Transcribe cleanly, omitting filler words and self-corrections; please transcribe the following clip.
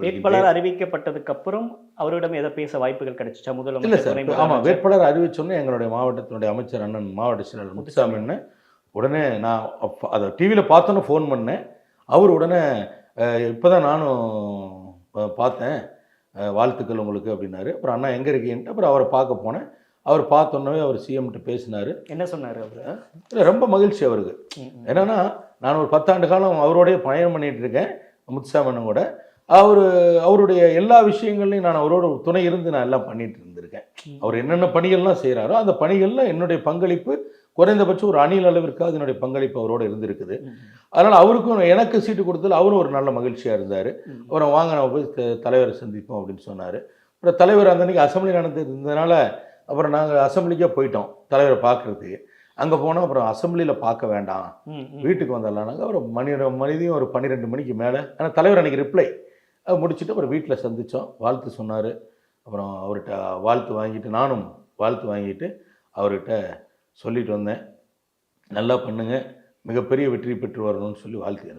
வேட்பாளர் அறிவிக்கப்பட்டதுக்கு அப்புறம் அவரிடம் எதை பேச வாய்ப்புகள் கிடைச்சிச்சா? இல்லை முதலமைச்சர், சார். துணை ஆமாம், முதலமைச்சர்? வேட்பாளர் அறிவிச்சோன்னே எங்களுடைய மாவட்டத்தினுடைய அமைச்சர் அண்ணன் மாவட்ட செயலாளர் முத்துசாமி அண்ணன் உடனே நான் அதை டிவியில் பார்த்தோன்னே ஃபோன் பண்ணேன். அவர் உடனே இப்போ தான் நானும் பார்த்தேன், வாழ்த்துக்கள் உங்களுக்கு அப்படின்னாரு. அப்புறம் அண்ணா எங்கே இருக்கீங்கன்ட்டு அப்புறம் அவரை பார்க்க போனேன். அவர் பார்த்தோன்னே அவர் சிஎம்கிட்ட பேசினார். என்ன சொன்னார் அவர்? இல்லை, ரொம்ப மகிழ்ச்சி அவருக்கு. என்னென்னா நான் ஒரு 10 ஆண்டு காலம் அவரோடய பயணம் பண்ணிகிட்டு இருக்கேன், முத்துசாமி அண்ணன் கூட. அவருடைய எல்லா விஷயங்கள்லையும் நான் அவரோட துணை இருந்து நான் எல்லாம் பண்ணிட்டு இருந்திருக்கேன். அவர் என்னென்ன பணிகள்லாம் செய்கிறாரோ அந்த பணிகளில் என்னுடைய பங்களிப்பு குறைந்தபட்சம் ஒரு அணில் அளவிற்காக என்னுடைய பங்களிப்பு அவரோடு இருந்திருக்குது. அதனால் அவருக்கும் எனக்கு சீட்டு கொடுத்ததில் அவரும் ஒரு நல்ல மகிழ்ச்சியாக இருந்தார். அப்புறம் வாங்க நம்ம போய் தலைவரை சந்திப்போம் அப்படின்னு சொன்னார். அப்புறம் தலைவர் அந்த அன்றைக்கி அசம்பிளி நடந்ததுனால அப்புறம் நாங்கள் அசம்பிளிக்கே போயிட்டோம் தலைவரை பார்க்குறதுக்கு. அங்கே போனால் அப்புறம் அசம்பிளியில் பார்க்க வேண்டாம், வீட்டுக்கு வந்துடலான்னாங்க. அப்புறம் மதியம் ஒரு 12 மணிக்கு மேலே. ஆனால் தலைவர் அன்றைக்கி ரிப்ளை முடிச்சுட்டு அப்புறம் வீட்டில் சந்தித்தோம். வாழ்த்து சொன்னார். அப்புறம் அவர்கிட்ட வாழ்த்து வாங்கிட்டு நானும் வாழ்த்து வாங்கிட்டு அவர்கிட்ட சொல்லிட்டு வந்தேன், நல்லா பண்ணுங்க, மிகப்பெரிய வெற்றி பெற்று வரணும்னு சொல்லி வாழ்த்து.